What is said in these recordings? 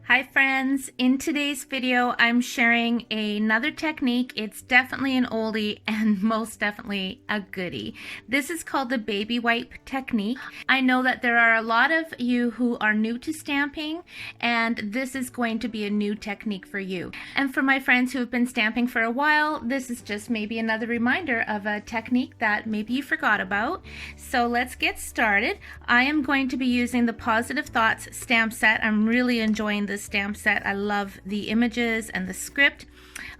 Hi friends, in today's video I'm sharing another technique. It's definitely an oldie and most definitely a goodie. This is called the baby wipe technique. I know that there are a lot of you who are new to stamping, and this is going to be a new technique for you. And for my friends who have been stamping for a while, this is just maybe another reminder of a technique that maybe you forgot about. So let's get started. I am going to be using the Positive Thoughts stamp set. I'm really enjoying this stamp set. I love the images and the script.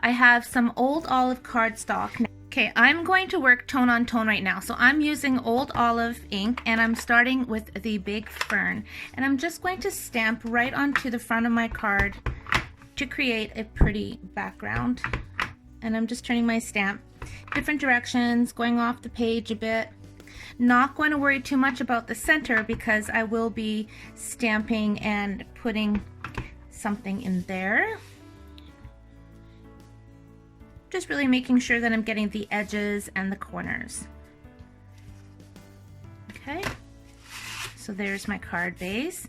I have some old olive cardstock. Okay, I'm going to work tone on tone right now. So I'm using old olive ink and I'm starting with the big fern. And I'm just going to stamp right onto the front of my card to create a pretty background. And I'm just turning my stamp different directions, going off the page a bit. Not going to worry too much about the center because I will be stamping and putting something in there. Just really making sure that I'm getting the edges and the corners. Okay, so there's my card base.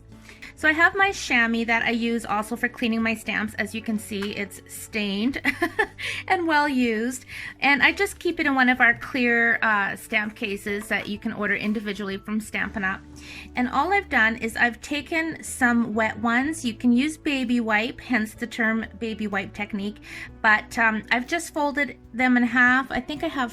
So I have my chamois that I use also for cleaning my stamps. As you can see, it's stained and well used. And I just keep it in one of our clear stamp cases that you can order individually from Stampin' Up. And all I've done is I've taken some wet ones. You can use baby wipe, hence the term baby wipe technique. But I've just folded them in half. I think I have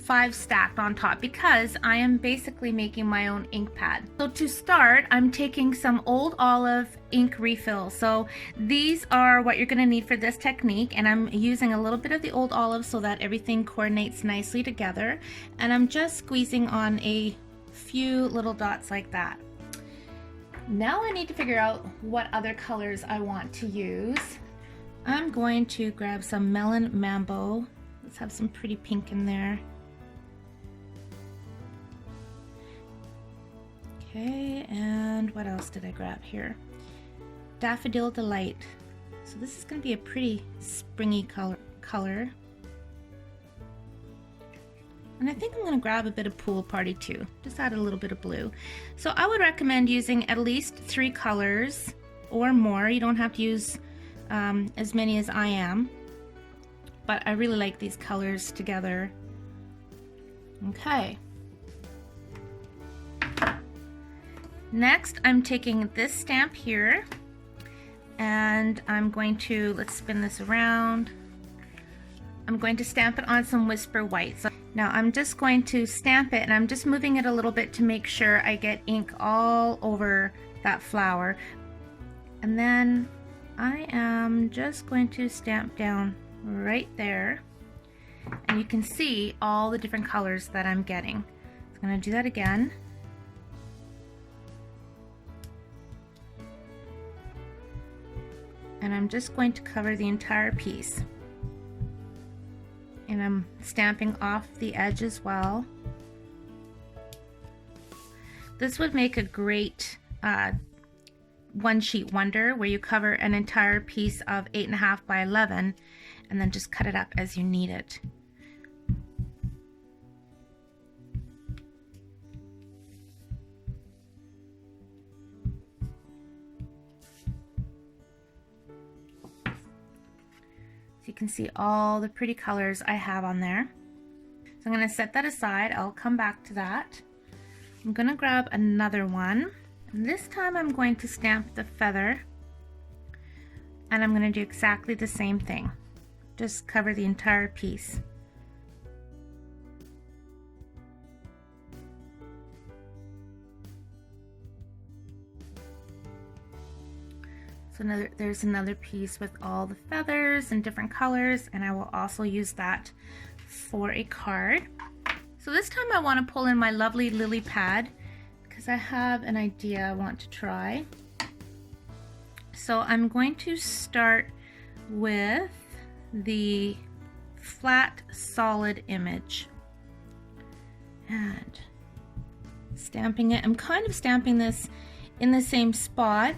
five stacked on top because I am basically making my own ink pad. So to start, I'm taking some old olive ink refill. So these are what you're going to need for this technique, and I'm using a little bit of the old olive so that everything coordinates nicely together, and I'm just squeezing on a few little dots like that. Now I need to figure out what other colors I want to use. I'm going to grab some Melon Mambo. Let's have some pretty pink in there. Okay, and what else did I grab here? Daffodil Delight. So this is going to be a pretty springy color. And I think I'm going to grab a bit of Pool Party too. Just add a little bit of blue. So I would recommend using at least 3 colors or more. You don't have to use as many as I am. But I really like these colors together. Okay. Next, I'm taking this stamp here and I'm going to, let's spin this around. I'm going to stamp it on some Whisper White. So now I'm just going to stamp it and I'm just moving it a little bit to make sure I get ink all over that flower. And then I am just going to stamp down right there. And you can see all the different colors that I'm getting. So I'm going to do that again. And I'm just going to cover the entire piece. And I'm stamping off the edge as well. This would make a great one sheet wonder where you cover an entire piece of 8.5 by 11 and then just cut it up as you need it. You can see all the pretty colors I have on there. So I'm going to set that aside. I'll come back to that. I'm going to grab another one. And this time I'm going to stamp the feather. And I'm going to do exactly the same thing. Just cover the entire piece. So there's another piece with all the feathers and different colors, and I will also use that for a card. So this time I want to pull in my lovely lily pad because I have an idea I want to try. So I'm going to start with the flat solid image and stamping it. I'm kind of stamping this in the same spot.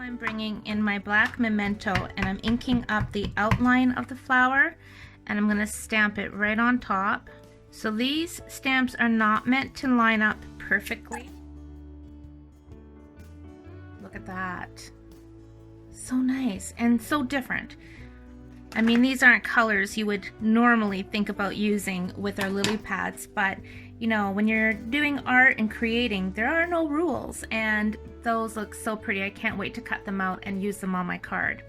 I'm bringing in my black memento and I'm inking up the outline of the flower, and I'm going to stamp it right on top. So these stamps are not meant to line up perfectly. Look at that. So nice and so different. I mean, these aren't colors you would normally think about using with our lily pads, but you know, when you're doing art and creating, there are no rules, and those look so pretty. I can't wait to cut them out and use them on my card.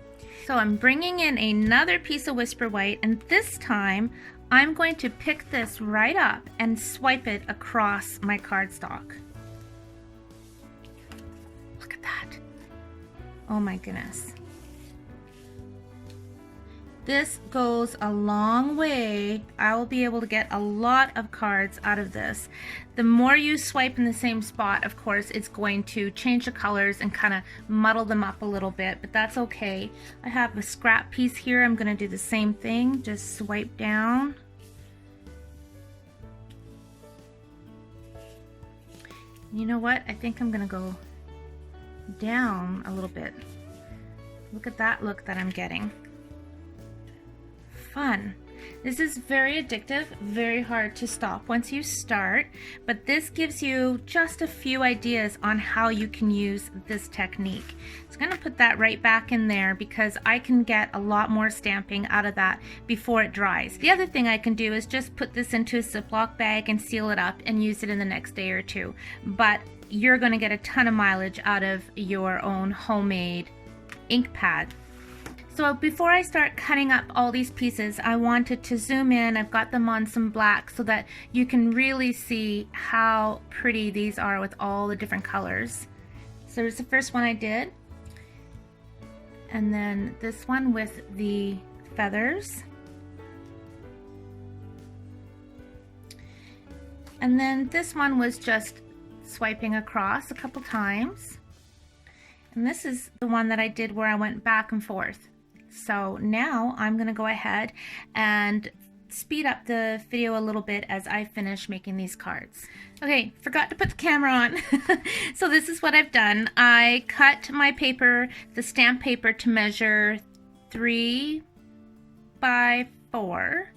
So I'm bringing in another piece of Whisper White, and this time I'm going to pick this right up and swipe it across my cardstock. Look at that. Oh my goodness. This goes a long way. I will be able to get a lot of cards out of this. The more you swipe in the same spot, of course, it's going to change the colors and kind of muddle them up a little bit, but that's okay. I have a scrap piece here. I'm going to do the same thing. Just swipe down. You know what? I think I'm going to go down a little bit. Look at that look that I'm getting. Fun. This is very addictive, very hard to stop once you start, but this gives you just a few ideas on how you can use this technique. So I'm going to put that right back in there because I can get a lot more stamping out of that before it dries. The other thing I can do is just put this into a Ziploc bag and seal it up and use it in the next day or two, but you're going to get a ton of mileage out of your own homemade ink pad. So before I start cutting up all these pieces, I wanted to zoom in. I've got them on some black so that you can really see how pretty these are with all the different colors. So here's the first one I did. And then this one with the feathers. And then this one was just swiping across a couple times. And this is the one that I did where I went back and forth. So now I'm going to go ahead and speed up the video a little bit as I finish making these cards. Okay, forgot to put the camera on. So this is what I've done. I cut my paper, the stamp paper, to measure 3 by 4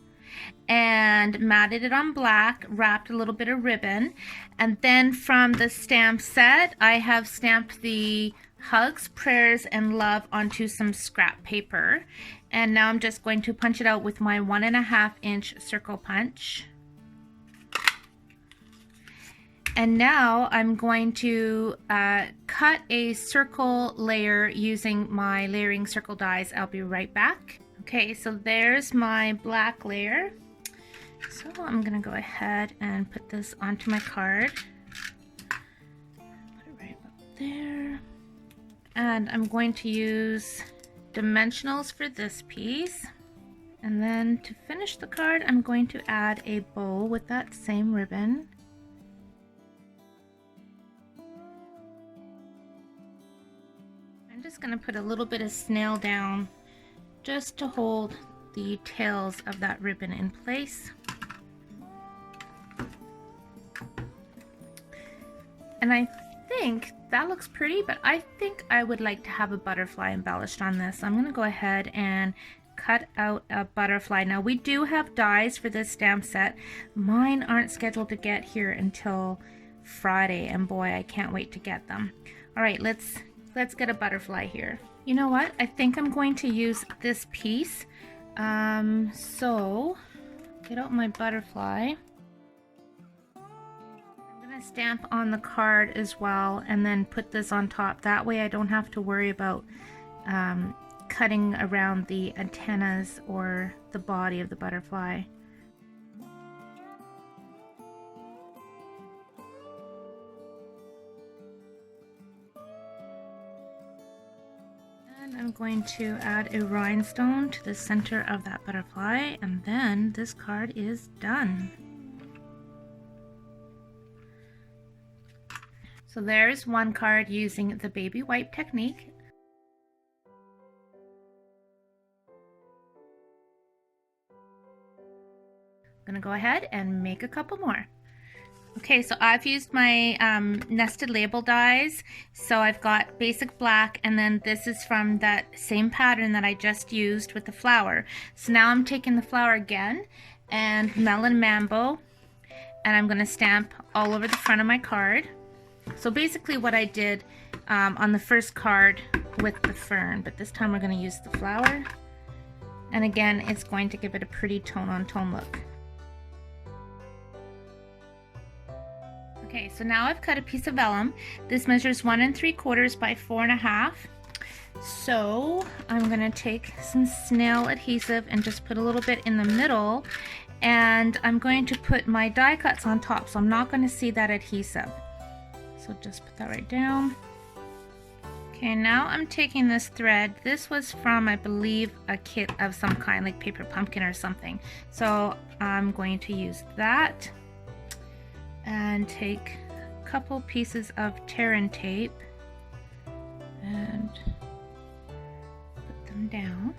and matted it on black, wrapped a little bit of ribbon, and then from the stamp set I have stamped the hugs, prayers, and love onto some scrap paper. And now I'm just going to punch it out with my 1.5 inch circle punch. And now I'm going to cut a circle layer using my layering circle dies. I'll be right back. Okay, so there's my black layer. So I'm gonna go ahead and put this onto my card. Put it right up there. And I'm going to use dimensionals for this piece. And then to finish the card, I'm going to add a bow with that same ribbon. I'm just going to put a little bit of snail down just to hold the tails of that ribbon in place. And I think that looks pretty, but I think I would like to have a butterfly embellished on this. I'm going to go ahead and cut out a butterfly. Now we do have dies for this stamp set. Mine aren't scheduled to get here until Friday, and boy, I can't wait to get them. All right, let's get a butterfly here. You know what? I think I'm going to use this piece. So get out my butterfly. Stamp on the card as well and then put this on top. That way I don't have to worry about cutting around the antennas or the body of the butterfly. And I'm going to add a rhinestone to the center of that butterfly, and then this card is done. So there's one card using the baby wipe technique. I'm gonna go ahead and make a couple more. Okay, so I've used my nested label dies. So I've got basic black, and then this is from that same pattern that I just used with the flower. So now I'm taking the flower again and Melon Mambo and I'm going to stamp all over the front of my card. So basically what I did on the first card with the fern, but this time we're going to use the flower. And again, it's going to give it a pretty tone-on-tone look. Okay, so now I've cut a piece of vellum. This measures 1 3/4 by 4 1/2. So I'm going to take some snail adhesive and just put a little bit in the middle. And I'm going to put my die cuts on top, so I'm not going to see that adhesive. So just put that right down. Okay, now I'm taking this thread. This was from, I believe, a kit of some kind, like Paper Pumpkin or something. So I'm going to use that and take a couple pieces of tear-in tape and put them down.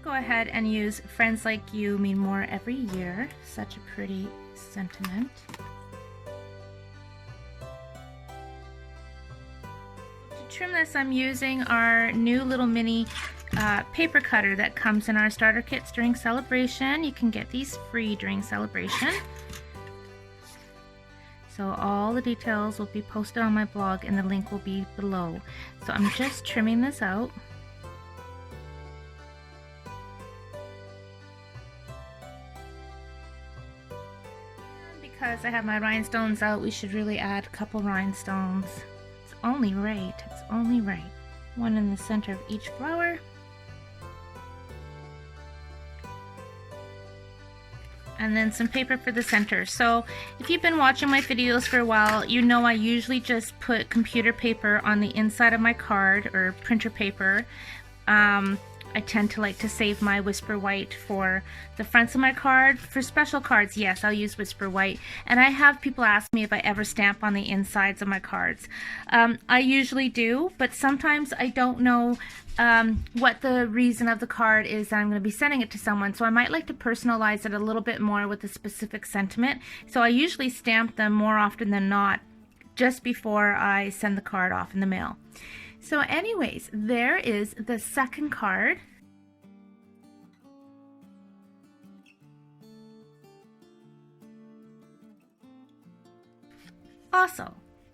Go ahead and use Friends Like You Mean More Every Year. Such a pretty sentiment. To trim this, I'm using our new little mini paper cutter that comes in our starter kits during Celebration. You can get these free during Celebration. So all the details will be posted on my blog and the link will be below. So I'm just trimming this out. Because I have my rhinestones out, we should really add a couple rhinestones. It's only right. It's only right. One in the center of each flower. And then some paper for the center. So if you've been watching my videos for a while, you know I usually just put computer paper on the inside of my card, or printer paper. I tend to like to save my Whisper White for the fronts of my card. For special cards, yes, I'll use Whisper White. And I have people ask me if I ever stamp on the insides of my cards. I usually do, but sometimes I don't know what the reason of the card is that I'm going to be sending it to someone. So I might like to personalize it a little bit more with a specific sentiment. So I usually stamp them more often than not just before I send the card off in the mail. So anyways, there is the second card. Also,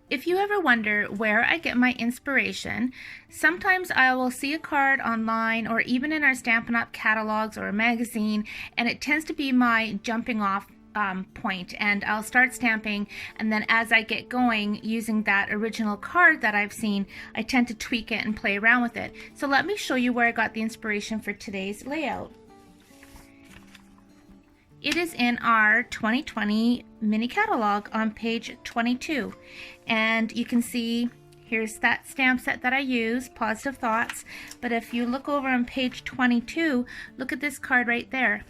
if you ever wonder where I get my inspiration, sometimes I will see a card online or even in our Stampin' Up! Catalogs or a magazine, and it tends to be my jumping off point, and I'll start stamping, and then as I get going using that original card that I've seen, I tend to tweak it and play around with it. So let me show you where I got the inspiration for today's layout. It is in our 2020 mini catalog on page 22, and you can see here's that stamp set that I use, Positive Thoughts. But if you look over on page 22, look at this card right there.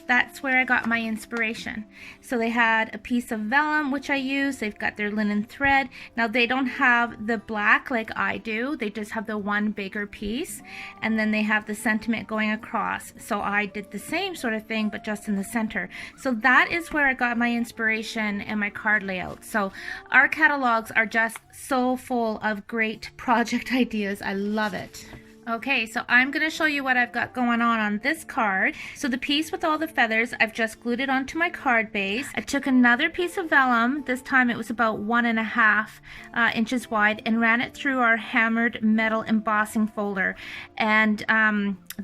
That's where I got my inspiration. So they had a piece of vellum, which I used. They've got their linen thread. Now they don't have the black like I do. They just have the one bigger piece. And then they have the sentiment going across. So I did the same sort of thing, but just in the center. So that is where I got my inspiration and my card layout. So our catalogs are just so full of great project ideas. I love it. Okay, so I'm going to show you what I've got going on this card. So the piece with all the feathers, I've just glued it onto my card base. I took another piece of vellum, this time it was about 1.5 inches wide, and ran it through our hammered metal embossing folder. And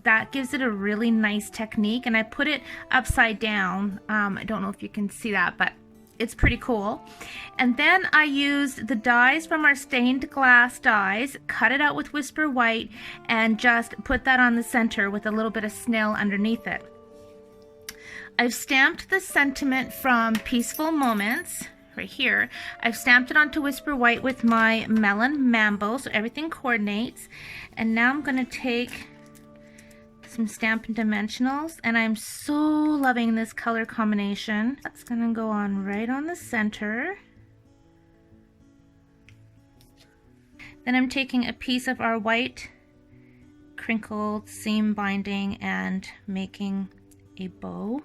that gives it a really nice technique, and I put it upside down. I don't know if you can see that, but it's pretty cool. And then I used the dies from our stained glass dies, cut it out with Whisper White, and just put that on the center with a little bit of snail underneath it. I've stamped the sentiment from Peaceful Moments right here. I've stamped it onto Whisper White with my Melon Mambo, so everything coordinates. And now I'm going to take some Stampin' Dimensionals, and I'm so loving this color combination. That's gonna go on right on the center. Then I'm taking a piece of our white crinkled seam binding and making a bow.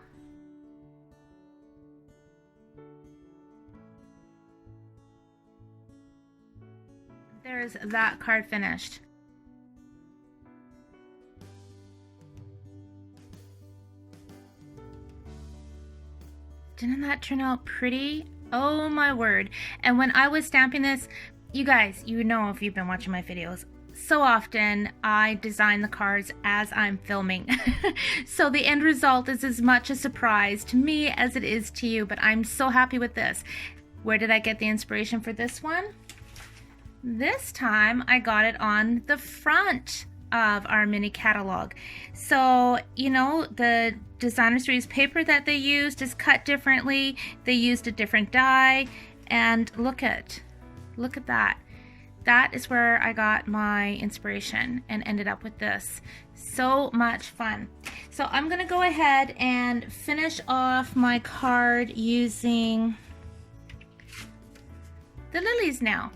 There's that card finished. Didn't that turn out pretty? Oh my word. And when I was stamping this, you guys, you know if you've been watching my videos, so often I design the cards as I'm filming. So the end result is as much a surprise to me as it is to you, but I'm so happy with this. Where did I get the inspiration for this one? This time I got it on the front of our mini catalog. So, you know, the designer series paper that they used is cut differently. They used a different die, and look at that. That is where I got my inspiration and ended up with this. So much fun. So I'm gonna go ahead and finish off my card using the lilies now.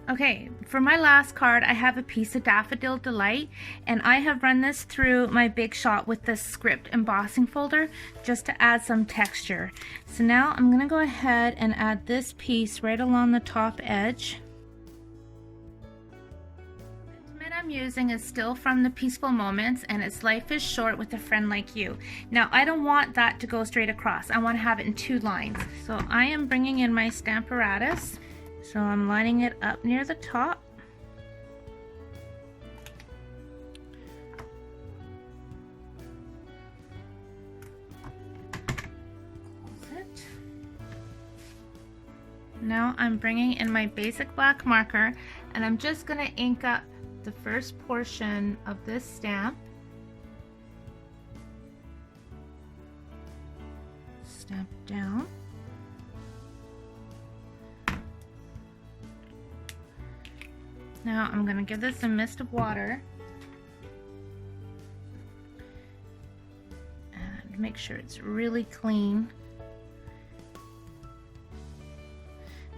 Okay, for my last card, I have a piece of Daffodil Delight, and I have run this through my Big Shot with the script embossing folder just to add some texture. So now I'm gonna go ahead and add this piece right along the top edge. The sentiment I'm using is still from the Peaceful Moments, and it's Life is Short with a Friend Like You. Now, I don't want that to go straight across. I want to have it in 2 lines. So I am bringing in my Stamparatus. So I'm lining it up near the top. Close it. Now I'm bringing in my basic black marker, and I'm just going to ink up the first portion of this stamp. Stamp down. Now I'm going to give this a mist of water and make sure it's really clean.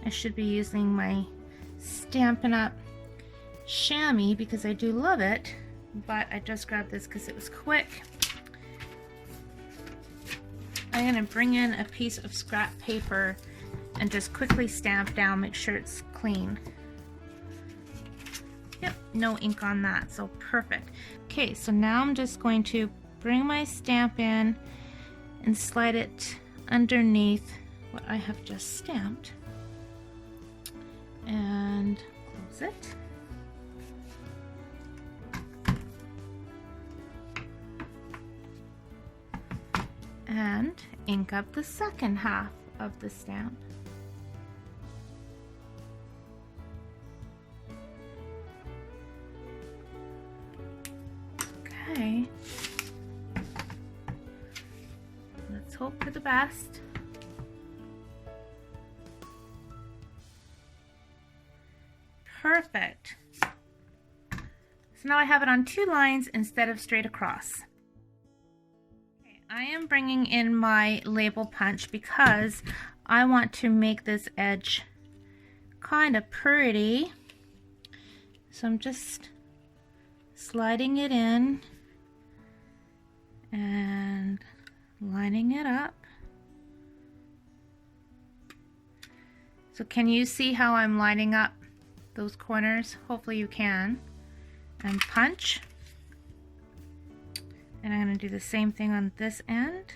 I should be using my Stampin' Up! Chamois because I do love it, but I just grabbed this because it was quick. I'm going to bring in a piece of scrap paper and just quickly stamp down, make sure it's clean. Yep, no ink on that, so perfect. Okay, so now I'm just going to bring my stamp in and slide it underneath what I have just stamped and close it. And ink up the second half of the stamp. Okay, let's hope for the best. Perfect. So now I have it on 2 lines instead of straight across. Okay, I am bringing in my label punch because I want to make this edge kind of pretty. So I'm just sliding it in and lining it up. So can you see how I'm lining up those corners? Hopefully you can. And punch. And I'm going to do the same thing on this end.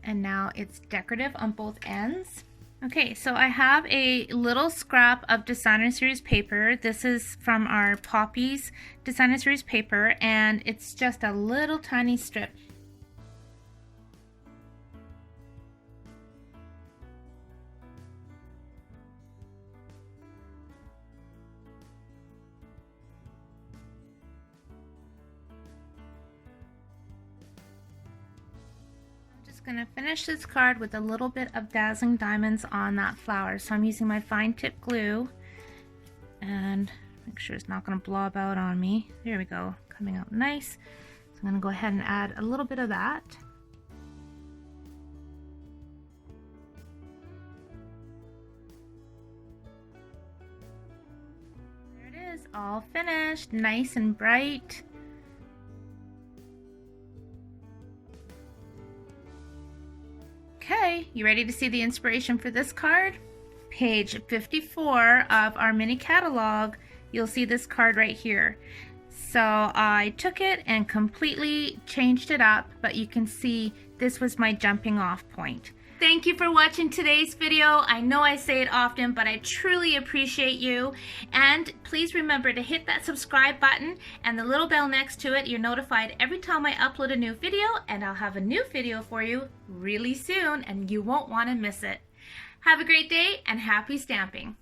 And now it's decorative on both ends. Okay, so I have a little scrap of designer series paper. This is from our Poppies designer series paper, and it's just a little tiny strip. Going to finish this card with a little bit of Dazzling Diamonds on that flower. So I'm using my fine tip glue and make sure it's not going to blob out on me. There we go, coming out nice. I'm going to go ahead and add a little bit of that. There it is, all finished, nice and bright. Okay, you ready to see the inspiration for this card? Page 54 of our mini catalog, you'll see this card right here. So I took it and completely changed it up, but you can see this was my jumping off point. Thank you for watching today's video. I know I say it often, but I truly appreciate you. And please remember to hit that subscribe button and the little bell next to it. You're notified every time I upload a new video, and I'll have a new video for you really soon, and you won't want to miss it. Have a great day and happy stamping.